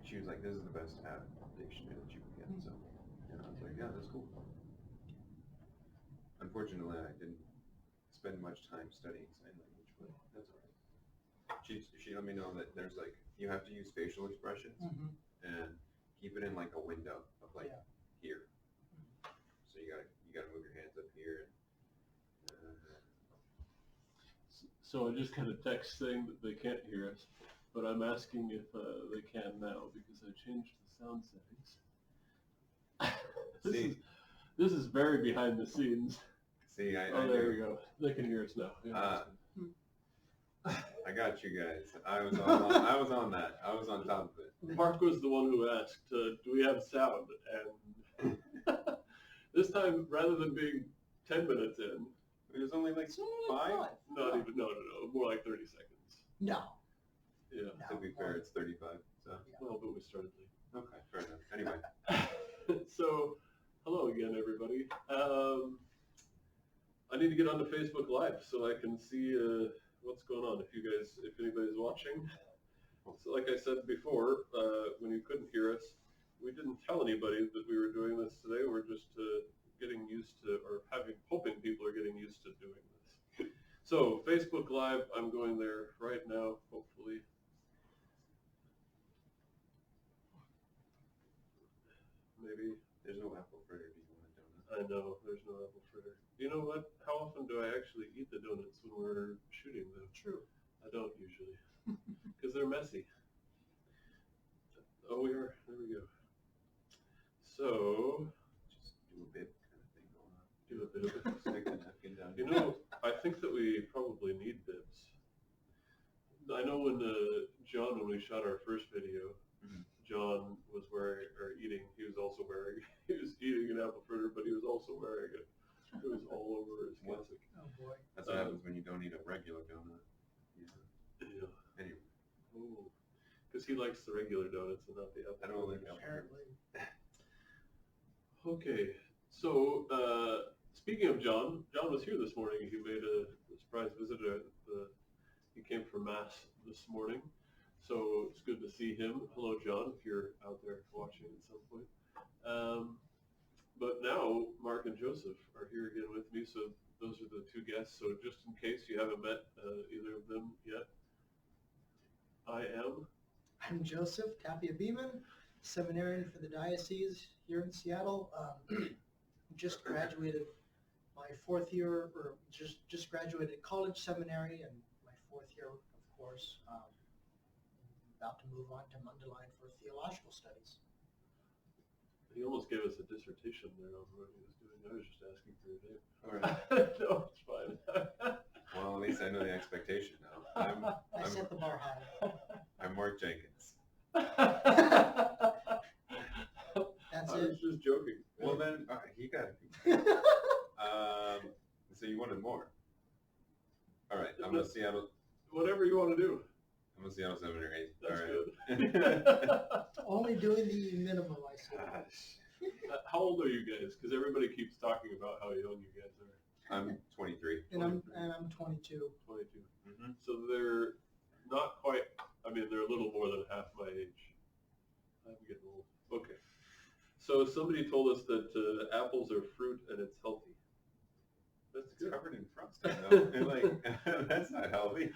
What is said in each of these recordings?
she was like, this is the best dictionary that you can get. So, I was like, yeah, that's cool. Unfortunately, I didn't spend much time studying sign language, but that's all right. She let me know that there's like, you have to use facial expressions and keep it in like a window of like here. So you gotta move your hands up here. So I just kind of text saying that they can't hear us, but I'm asking if they can now because I changed the sound settings. This is very behind the scenes. See, there you go. They can hear us now. Yeah, I got you guys. I was on that. I was on top of it. Mark was the one who asked, do we have sound? And this time, rather than being 10 minutes in, it was only like 5? Not even, no, more like 30 seconds. No. Yeah. To be fair, it's 35. So. Well, but we started late. Okay, fair enough. Anyway. So, hello again, everybody. I need to get onto Facebook Live so I can see what's going on. If anybody's watching. So, like I said before, when you couldn't hear us, we didn't tell anybody that we were doing this today. We're just getting used to, or hoping people are getting used to doing this. So, Facebook Live, I'm going there right now, hopefully. Maybe. There's no apple fritter. Do you want a donut? I know, there's no apple fritter. You know what? How often do I actually eat the donuts when we're shooting them? True. I don't usually, because they're messy. Oh, we are. There we go. So, just do a bit kind of thing going on. Do a bit of it. Stick the napkin down. You know, I think that we probably need bibs. I know when John, when we shot our first video, John was eating an apple fritter, but he was also wearing it. It was all over his classic. Oh boy. That's what happens when you don't eat a regular donut. Yeah. Anyway. Oh. Because he likes the regular donuts and not the apple. I don't like apple. Apparently. Okay. So, speaking of John was here this morning. He made a surprise visit. He came for Mass this morning. So it's good to see him. Hello, John, if you're out there watching at some point. But now Mark and Joseph are here again with me. So those are the two guests. So just in case you haven't met either of them yet, I'm Joseph Tapia Beeman, seminarian for the diocese here in Seattle. Just graduated my 4th year, or just graduated college seminary, and my 4th year, of course. About to move on to Mundelein for theological studies. He almost gave us a dissertation there on what he was doing. I was just asking for your name. All right. No, it's fine. Well, at least I know the expectation now. I set the bar high. I'm Mark Jenkins. That's I was just joking. Well then, he got it. So you wanted more. All right, I'm a Seattle. Whatever you want to do. I'm a Seattle seminary. That's all right. good. Only doing the minimum, I see. Gosh. How old are you guys? Because everybody keeps talking about how young you guys are. I'm 23. And I'm 22. 22. Mm-hmm. So they're not quite. I mean, they're a little more than half my age. I'm getting old. Okay. So somebody told us that apples are fruit and it's healthy. That's It's good. covered in frosting though. And like, that's not healthy.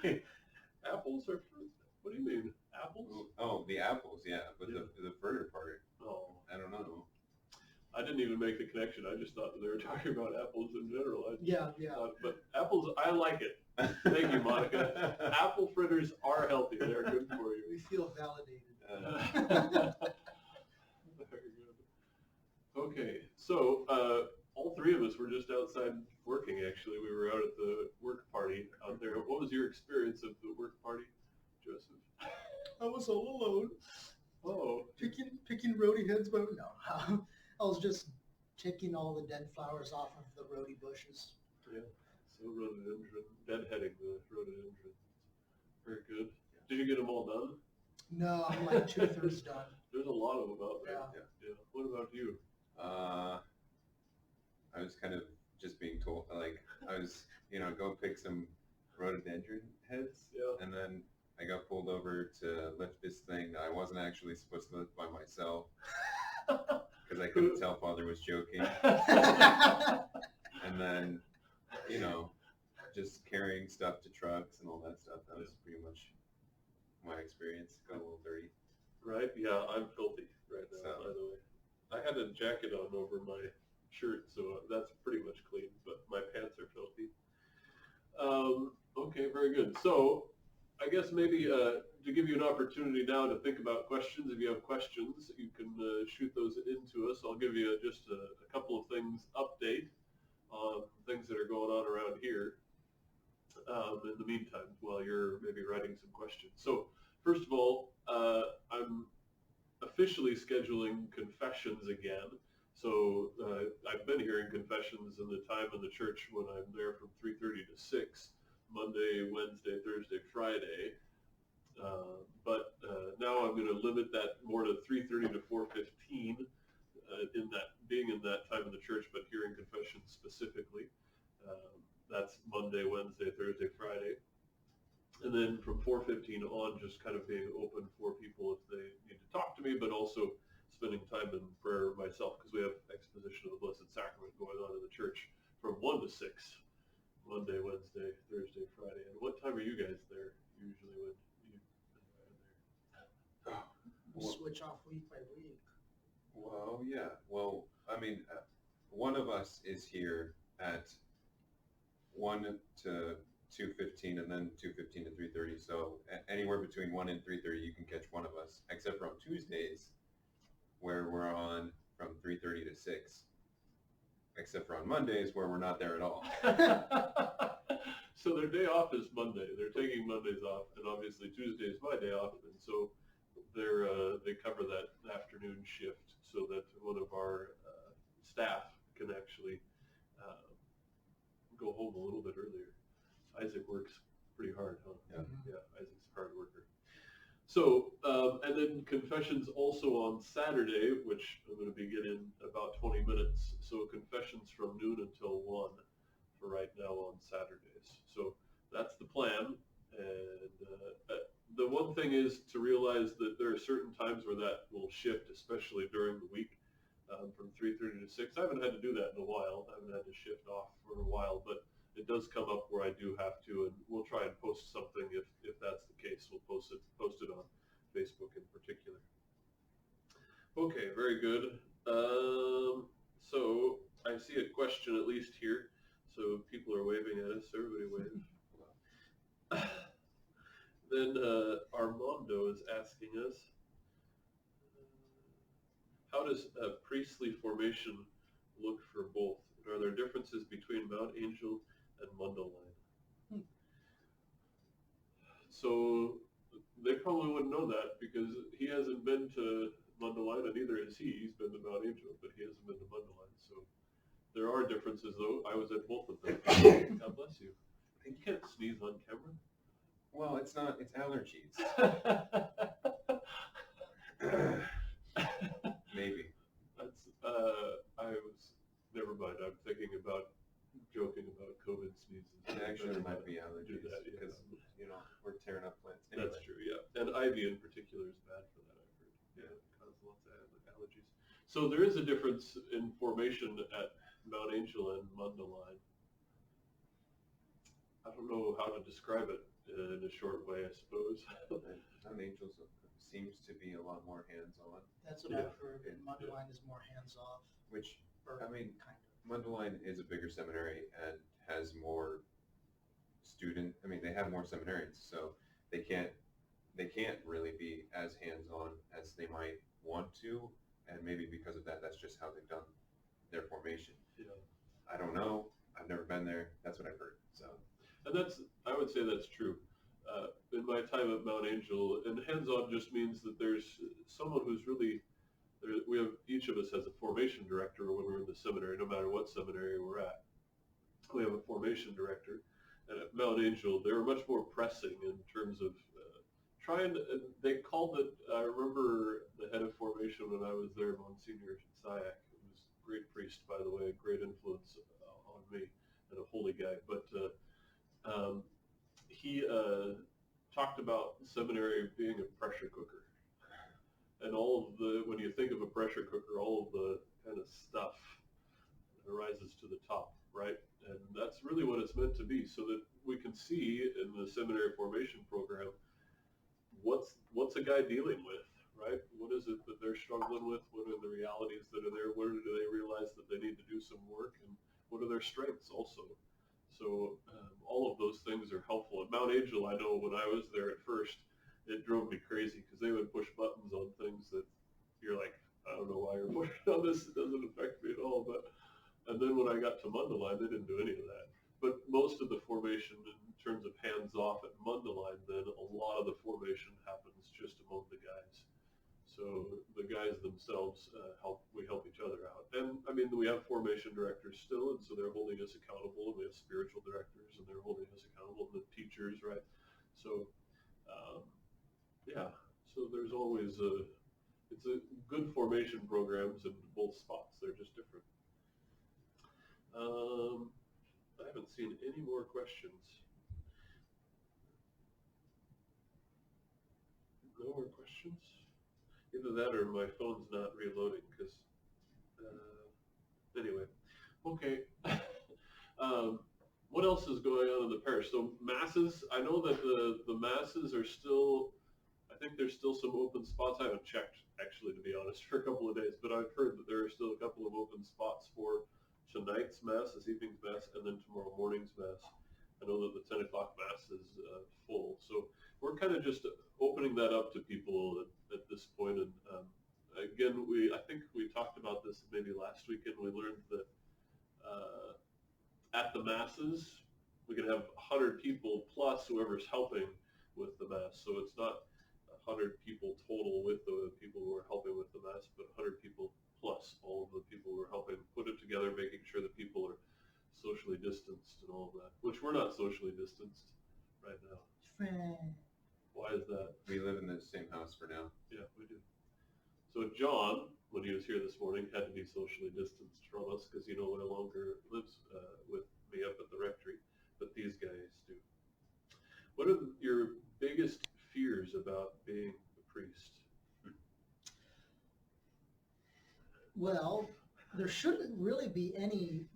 Apples are fruit. What do you mean? Apples? Oh, the apples, yeah, but Yeah. the fritter part, Oh. I don't know. I didn't even make the connection. I just thought that they were talking about apples in general. Yeah. But apples, I like it. Thank you, Monica. Apple fritters are healthy. They're good for you. We feel validated. Very good. Okay, so all three of us were just outside working, actually. We were out at the work party out there. What was your experience of the work party, Joseph? I was all alone. Oh. Picking rhodey heads, but no. I was just taking all the dead flowers off of the rhodey bushes. Yeah, so rhododendron, deadheading the rhododendron. Very good. Did you get them all done? No, I'm like 2/3 done. There's a lot of them out there. Yeah. What about you? I was kind of just being told, like, I was, go pick some rhododendron heads, Yeah. and then I got pulled over to lift this thing that I wasn't actually supposed to lift by myself because I couldn't tell Father was joking. And then, you know, just carrying stuff to trucks and all that stuff. That was pretty much my experience. Got a little dirty. Right? Yeah, I'm filthy right now, by the way. I had a jacket on over my shirt, so that's pretty much clean, but my pants are filthy. Okay, very good. So I guess maybe to give you an opportunity now to think about questions. If you have questions, you can shoot those into us. I'll give you just a couple of things update on things that are going on around here in the meantime while you're maybe writing some questions. So first of all, I'm officially scheduling confessions again. So I've been hearing confessions in the time in the church when I'm there from 3:30 to 6, Monday, Wednesday, Thursday, Friday. But now I'm going to limit that more to 3:30 to 4:15 being in that time in the church, but hearing confessions specifically. That's Monday, Wednesday, Thursday, Friday. And then from 4:15 on, just kind of being open for people if they need to talk to me, but also spending time in prayer myself, because we have Exposition of the Blessed Sacrament going on in the church from 1 to 6, Monday, Wednesday, Thursday, Friday. And what time are you guys there usually when you are there? Switch off week by week. Well, yeah. Well, I mean, one of us is here at 1 to 2:15 and then 2:15 to 3:30. So anywhere between 1 and 3:30, you can catch one of us, except for on Tuesdays, where we're on from 3:30 to 6. Except for on Mondays, where we're not there at all. So their day off is Monday. They're taking Mondays off, and obviously Tuesday is my day off, and so they cover that afternoon shift so that one of our staff can actually go home a little bit earlier. Isaac works pretty hard, huh? Yeah, Isaac's a hard worker. So, and then confessions also on Saturday, which I'm going to begin in about 20 minutes. So confessions from noon until 1 for right now on Saturdays. So that's the plan. And the one thing is to realize that there are certain times where that will shift, especially during the week, from 3:30 to 6. I haven't had to do that in a while. I haven't had to shift off for a while, but it does come up where I do have to, and we'll try and post something if that's the case. We'll post it on Facebook in particular. Okay, very good. So I see a question at least here. So people are waving at us. Everybody wave. Then Armando is asking us, how does a priestly formation look for both? And are there differences between Mount Angel and Mundelein? So they probably wouldn't know that because he hasn't been to Mundelein, and neither has he. He's been to Mount Angel, but he hasn't been to Mundelein. So there are differences, though. I was at both of them. God bless you. You can't sneeze on camera. Well, it's not. It's allergies. Maybe. That's. I was. Never mind. I'm thinking about joking about COVID sneezes. Actually, it might be allergies because we're tearing up plants. Anyway. That's true. Yeah, and ivy in particular is bad for that. I've heard. Yeah, it causes lots of allergies. So there is a difference in formation at Mount Angel and Mundelein. I don't know how to describe it in a short way, I suppose. Mount Angel seems to be a lot more hands-on. That's what I've heard. And Mundelein is more hands-off. Which, or I mean, kind of. Mundelein is a bigger seminary and has more they have more seminarians, so they can't really be as hands-on as they might want to, and maybe because of that, that's just how they've done their formation. Yeah. I don't know. I've never been there. That's what I've heard. So. And I would say that's true. In my time at Mount Angel, and hands-on just means that there's someone who's really, each of us has a formation director when we're in the seminary, no matter what seminary we're at. We have a formation director. And at Mount Angel, they were much more pressing in terms of they called it, I remember the head of formation when I was there, Monsignor Sayak, who was a great priest, by the way, a great influence on me, and a holy guy. But he talked about seminary being a pressure cooker. And when you think of a pressure cooker, all of the kind of stuff rises to the top, right? And that's really what it's meant to be, so that we can see in the seminary formation program what's a guy dealing with, right? What is it that they're struggling with? What are the realities that are there? Where do they realize that they need to do some work? And what are their strengths also? So all of those things are helpful. At Mount Angel, I know when I was there at first, it drove me crazy because they would push buttons on things that you're like, I don't know why you're pushing on this. It doesn't affect me at all. And then when I got to Mundelein, they didn't do any of that. But most of the formation in terms of hands off at Mundelein, then a lot of the formation happens just among the guys. So the guys themselves we help each other out. And I mean, we have formation directors still, and so they're holding us accountable, and we have spiritual directors, and they're holding us accountable, and the teachers, right? So, so there's always it's a good formation programs in both spots. They're just different. I haven't seen any more questions. No more questions? Either that or my phone's not reloading, because, anyway. Okay. What else is going on in the parish? So masses, I know that the masses are still, I think there's still some open spots. I haven't checked, actually, to be honest, for a couple of days, but I've heard that there are still a couple of open spots for tonight's Mass, this evening's Mass, and then tomorrow morning's Mass. I know that the 10 o'clock Mass is full. So we're kind of just opening that up to people at this point. And again, I think we talked about this maybe last weekend. We learned that at the Masses, we can have 100 people plus whoever's helping with the Mass. So it's not 100 people total with the people who are helping with the Mass, but 100 people plus all of the people who are helping put it together, making sure that people are socially distanced and all of that, which we're not socially distanced right now. Why is that? We live in the same house for now. Yeah, we do. So John, when he was here this morning, had to be socially distanced from us because he no longer lives with me up at the rectory, but these guys do. What are your biggest fears about being a priest? Well, there shouldn't really be any,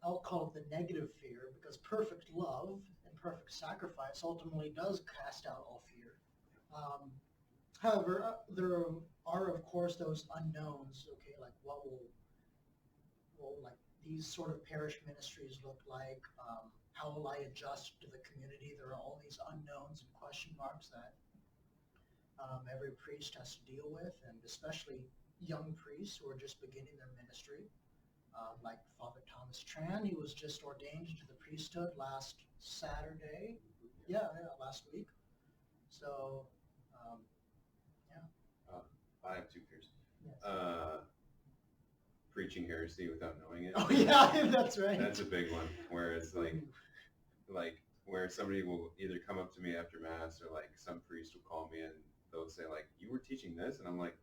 I'll call it the negative fear, because perfect love and perfect sacrifice ultimately does cast out all fear. However, there are, of course, those unknowns, okay, like what will like these sort of parish ministries look like? How will I adjust to the community? There are all these unknowns and question marks that every priest has to deal with, and especially young priests who are just beginning their ministry. Like Father Thomas Tran, he was just ordained to the priesthood last Saturday. Yeah, last week. So, I have two fears. yes. Preaching heresy without knowing it. Oh yeah, that's right. That's a big one, where it's like where somebody will either come up to me after Mass, or like some priest will call me and they'll say like, you were teaching this? And I'm like,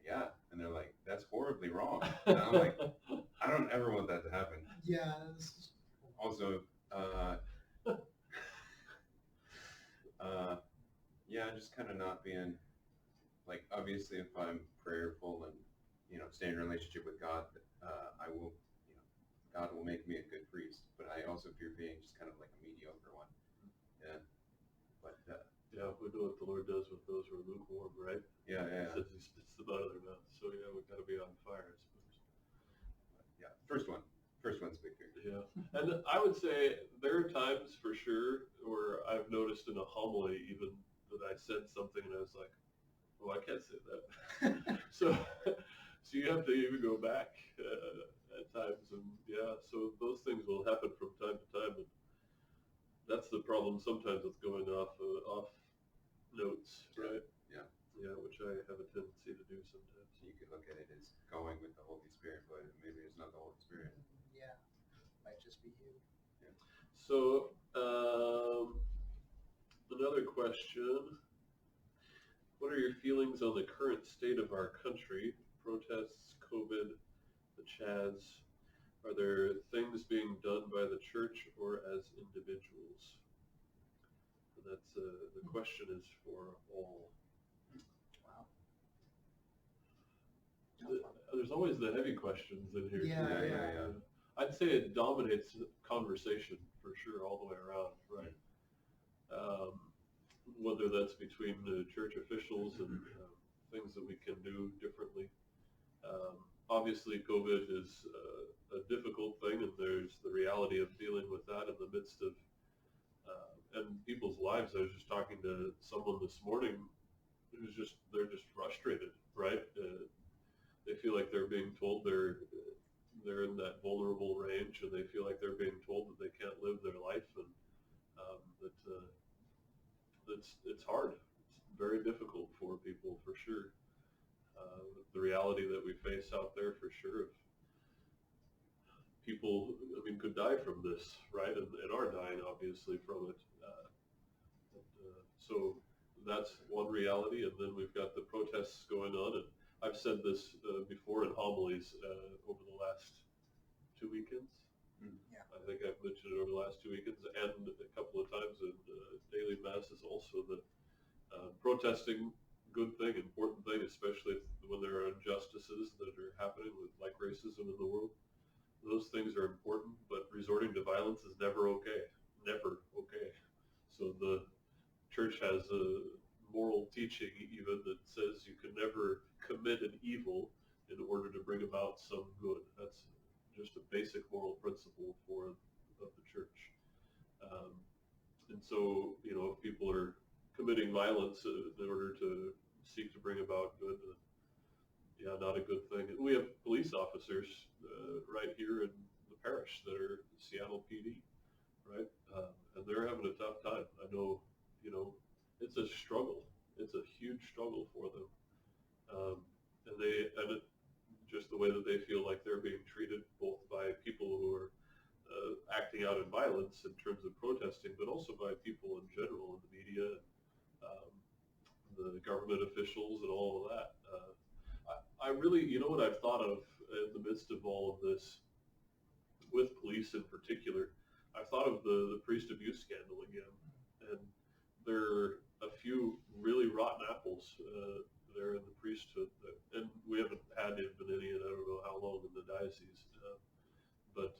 yeah. And they're like, that's horribly wrong. And I'm like, I don't ever want that to happen. Yeah. Also, just kind of not being, like, obviously if I'm prayerful and, stay in a relationship with God, I will, God will make me a good priest. But I also fear being just kind of like a mediocre one. Yeah. But, yeah, we know what the Lord does with those who are lukewarm, right? Yeah. He says he spits them out of their mouth. So yeah, we've got to be on fire, I suppose. Yeah, first one's a big fear. Yeah, and I would say there are times for sure where I've noticed in a homily even that I said something and I was like, oh, I can't say that. So you have to even go back at times, and yeah, so those things will happen from time to time, and that's the problem sometimes with going off notes, right? Yeah, which I have a tendency to do sometimes. You could look at it as going with the Holy Spirit, but maybe it's not the Holy Spirit. Yeah, might just be you. Yeah. So another question. What are your feelings on the current state of our country? Protests, COVID, the Chads. Are there things being done by the church or as individuals? that's the question is for all. Wow. There's always the heavy questions in here. Yeah, too. yeah. I'd say it dominates conversation for sure, all the way around, right? Whether that's between church officials and things that we can do differently. Obviously, COVID is a difficult thing, and there's the reality of dealing with that in the midst of and people's lives. I was just talking to someone this morning they're just frustrated, right? They feel like they're being told they're in that vulnerable range, and they feel like they're being told that they can't live their life, and it's hard. It's very difficult for people, for sure. The reality that we face out there, for sure, people, could die from this, right? And are dying, obviously, from it. So that's one reality, and then we've got the protests going on, and I've said this before in homilies over the last 2 weekends. Yeah. I think I've mentioned it over the last 2 weekends, and a couple of times in daily masses also, that protesting, good thing, important thing, especially when there are injustices that are happening with like racism in the world. Those things are important, but resorting to violence is never okay. Never okay. So the church has a moral teaching even that says you can never commit an evil in order to bring about some good. That's just a basic moral principle of the church. And so, if people are committing violence in order to seek to bring about good, not a good thing. And we have police officers right here in the parish that are Seattle PD, right? And they're having a tough time. I know, it's a struggle. It's a huge struggle for them. And just the way that they feel like they're being treated, both by people who are acting out in violence in terms of protesting, but also by people in general in the media, the government officials and all of that. I really, what I've thought of in the midst of all of this, with police in particular, I've thought of the priest abuse scandal again. And there are a few really rotten apples there in the priesthood, and we haven't had any in I don't know how long in the diocese, but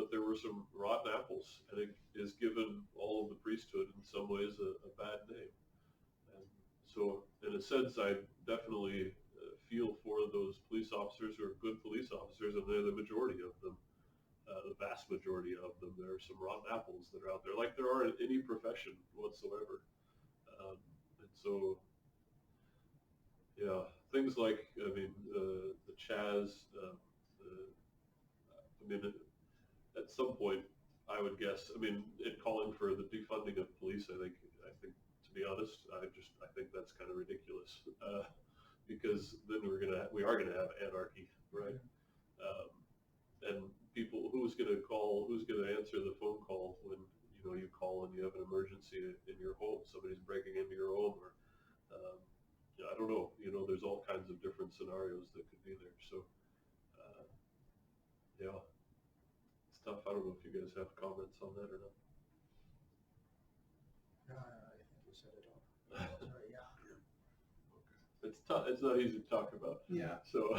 there were some rotten apples, and it has given all of the priesthood in some ways a bad name. And so, in a sense, I definitely feel for those police officers who are good police officers, and they're the majority of them. The vast majority of them. There are some rotten apples that are out there, like there are in any profession whatsoever. And so, things like, the Chaz, at some point, I would guess, in calling for the defunding of police, I think, to be honest, I think that's kind of ridiculous, because then we are gonna have anarchy, right? And people, who's going to answer the phone call when you call and you have an emergency in your home, somebody's breaking into your home, or I don't know, there's all kinds of different scenarios that could be there. So it's tough. I don't know if you guys have comments on that or not. I think you said it all. Sorry, yeah. It's tough. It's not easy to talk about. Yeah. So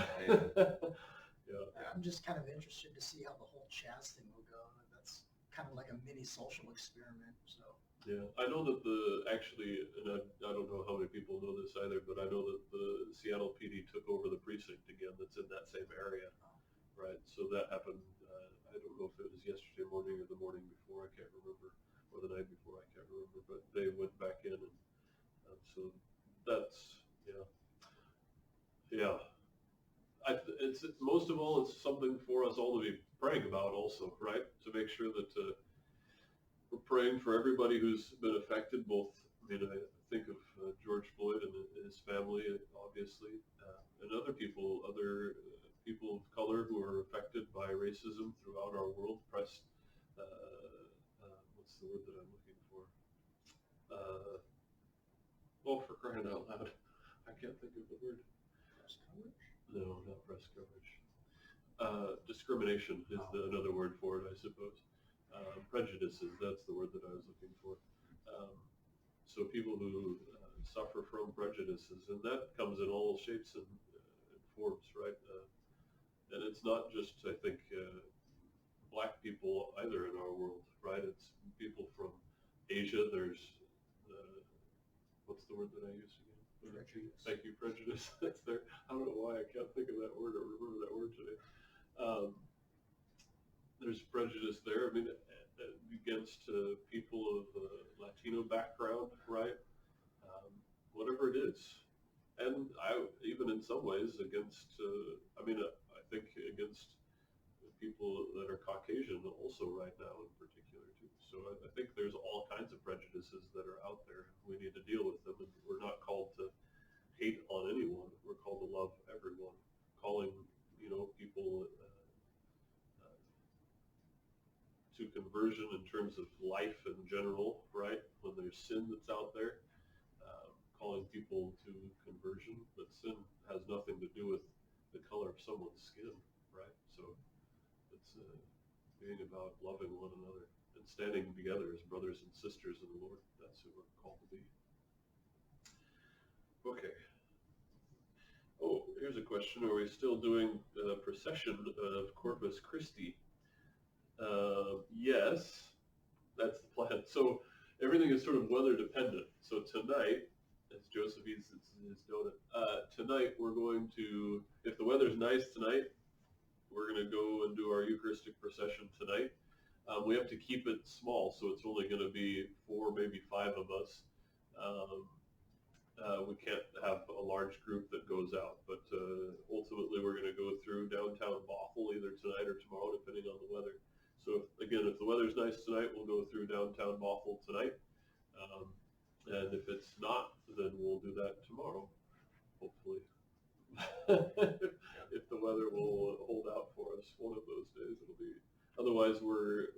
I'm just kind of interested to see how the whole Chaz thing will go. That's kind of like a mini social experiment. So. Yeah, I know that actually, and I don't know how many people know this either, but I know that the Seattle PD took over the precinct again that's in that same area, right? So that happened, I don't know if it was yesterday morning or the morning before, I can't remember, or the night before, I can't remember, but they went back in, and so that's, it's most of all, it's something for us all to be praying about also, right? To make sure that we're praying for everybody who's been affected, both, I think of George Floyd and his family, obviously, and other people of color who are affected by racism throughout our world. What's the word that I'm looking for? For crying out loud. I can't think of the word. Press coverage? No, not press coverage. Discrimination is another word for it, I suppose. Prejudices, that's the word that I was looking for. So people who suffer from prejudices, and that comes in all shapes and forms, right? And it's not just, I think, black people either in our world, right? It's people from Asia. There's, what's the word that I use again? Prejudice. Thank you, prejudice. That's there. I don't know why I can't think of that word or remember that word today. There's prejudice there. I mean, against people of Latino background, right? Whatever it is. And even in some ways against, I think against people that are Caucasian also right now in particular too. So I think there's all kinds of prejudices that are out there. We need to deal with them, and we're not called to hate on anyone. We're called to love everyone. Calling, people to conversion in terms of life in general, right? When there's sin that's out there, calling people to conversion, but sin has nothing to do with the color of someone's skin, right? So it's being about loving one another and standing together as brothers and sisters in the Lord. That's who we're called to be. Okay. Oh, here's a question. Are we still doing the procession of Corpus Christi? Yes, that's the plan. So everything is sort of weather dependent. So tonight, as Joseph eats his donut, tonight we're going to, if the weather's nice tonight, we're going to go and do our Eucharistic Procession tonight. We have to keep it small, so it's only going to be 4, maybe 5 of us. We can't have a large group that goes out, but ultimately we're going to go through downtown Bothell either tonight or tomorrow, depending on the weather. So again, if the weather's nice tonight, we'll go through downtown Bothell tonight. And if it's not, then we'll do that tomorrow, hopefully. If the weather will hold out for us one of those days, it'll be. Otherwise,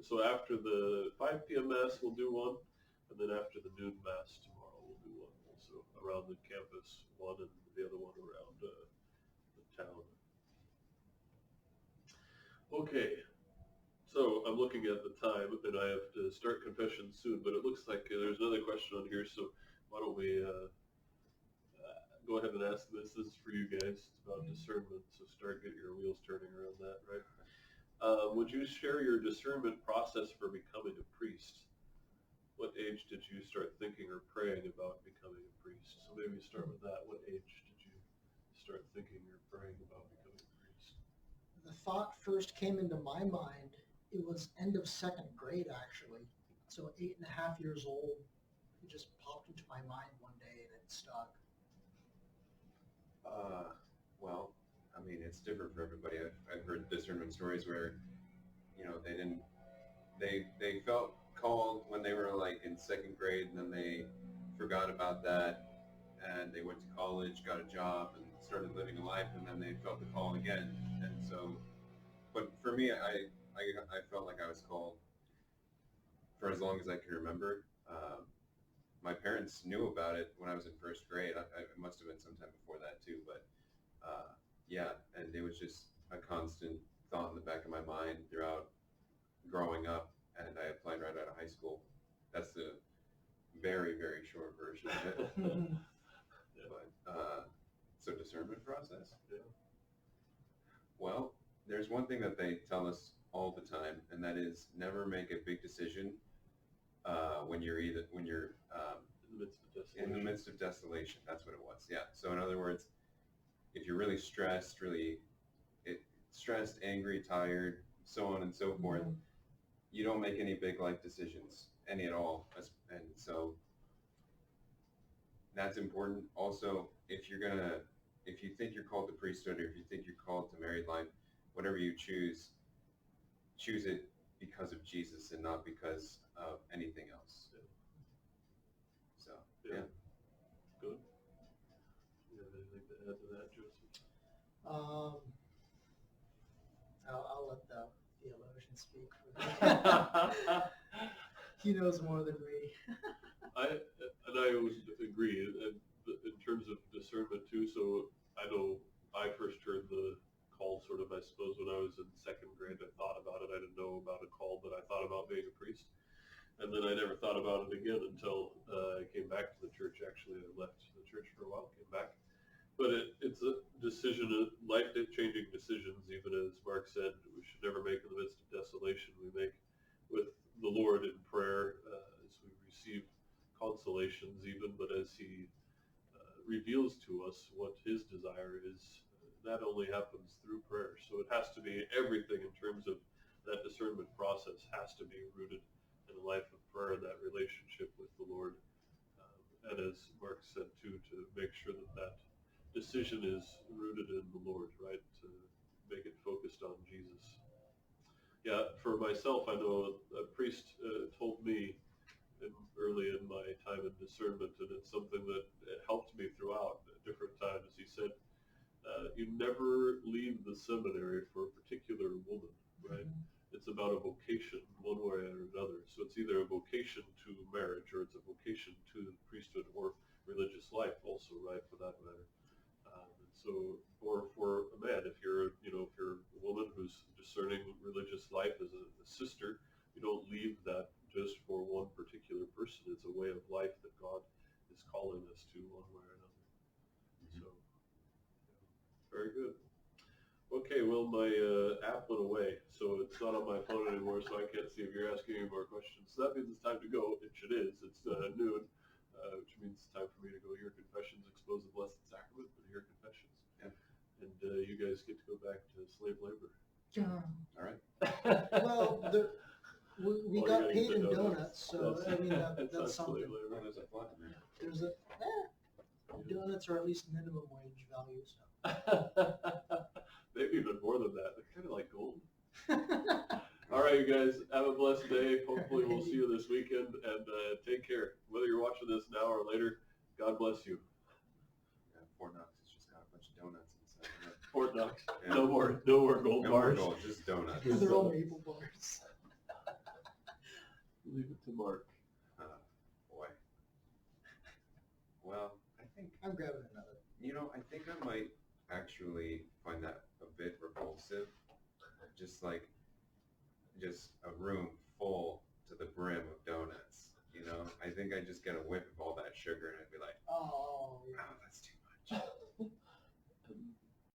so after the 5 p.m. Mass, we'll do one. And then after the noon Mass tomorrow, we'll do one also around the campus, one, and the other one around the town. Okay. So I'm looking at the time, and I have to start confession soon, but it looks like there's another question on here, so why don't we go ahead and ask this. This is for you guys. It's about discernment, so get your wheels turning around that, right? Would you share your discernment process for becoming a priest? What age did you start thinking or praying about becoming a priest? So maybe start with that. What age did you start thinking or praying about becoming a priest? The thought first came into my mind. It was end of 2nd grade, actually. So 8.5 years old. It just popped into my mind one day and it stuck. Well, I mean, it's different for everybody. I've heard discernment stories where, they felt called when they were like in 2nd grade, and then they forgot about that, and they went to college, got a job, and started living a life, and then they felt the call again. And so, but for me, I felt like I was called for as long as I can remember. My parents knew about it when I was in 1st grade. It must have been sometime before that too, but and it was just a constant thought in the back of my mind throughout growing up, and I applied right out of high school. That's the very, very short version of it. But, so discernment process? Yeah. Well, there's one thing that they tell us all the time, and that is never make a big decision when you're in the midst of desolation. That's what it was. Yeah. So in other words, if you're really stressed, angry, tired, so on and so forth, you don't make any big life decisions, any at all. And so that's important. Also, if you think you're called to priesthood, or if you think you're called to married life, whatever you choose it because of Jesus and not because of anything else. So, yeah. Good. You have anything to add to that, Joseph? I'll let the theologian speak. He knows more than me. I always agree in terms of discernment too. So I know I first heard the call sort of, I suppose, when I was in 2nd grade. I thought about it. I didn't know about a call, but I thought about being a priest. And And then I never thought about it again until I came back to the church. Actually, I left the church for a while, came back. But it's a decision, life-changing decisions, even as Mark said, we should never make in the midst of desolation. We make with the Lord in prayer as we receive consolations even, but as he reveals to us what his desire is, that only happens through prayer. So it has to be everything in terms of that discernment process has to be rooted in a life of prayer, that relationship with the Lord. And as Mark said too, to make sure that decision is rooted in the Lord, right? To make it focused on Jesus. Yeah, for myself, I know a priest told me early in my time in discernment, and it's something that helped me throughout at different times. He said, you never leave the seminary for a particular woman, right? Mm-hmm. It's about a vocation one way or another. So it's either a vocation to marriage or it's a vocation to priesthood or religious life also, right, for that matter. So, or for a man, if you're a woman who's discerning religious life as a sister, you don't leave that just for one particular person. It's a way of life that God is calling us to one way or another. Mm-hmm. So, very good. Okay, well, my app went away, so it's not on my phone anymore, so I can't see if you're asking any more questions. So that means it's time to go, which it is. It's noon, which means it's time for me to go hear confessions, expose the Blessed Sacrament, and hear confessions. Yeah. And you guys get to go back to slave labor. Yeah. All right. Well, we got paid in donuts, so I mean that's something. Oh, there's a flat in there. There's donuts are at least minimum wage value. So. Maybe even more than that. They're kind of like gold. All right, you guys, have a blessed day. Hopefully we'll see you this weekend, and take care. Whether you're watching this now or later, God bless you. Yeah, Fort Knox has just got a bunch of donuts inside. Fort Knox. Yeah. No more gold bars. No more gold, just donuts. They're all maple bars. Leave it to Mark. Boy. Well, I think I'm grabbing another. I think I might actually find that a bit repulsive. Just a room full to the brim of donuts. I think I just get a whiff of all that sugar and I'd be like, Oh.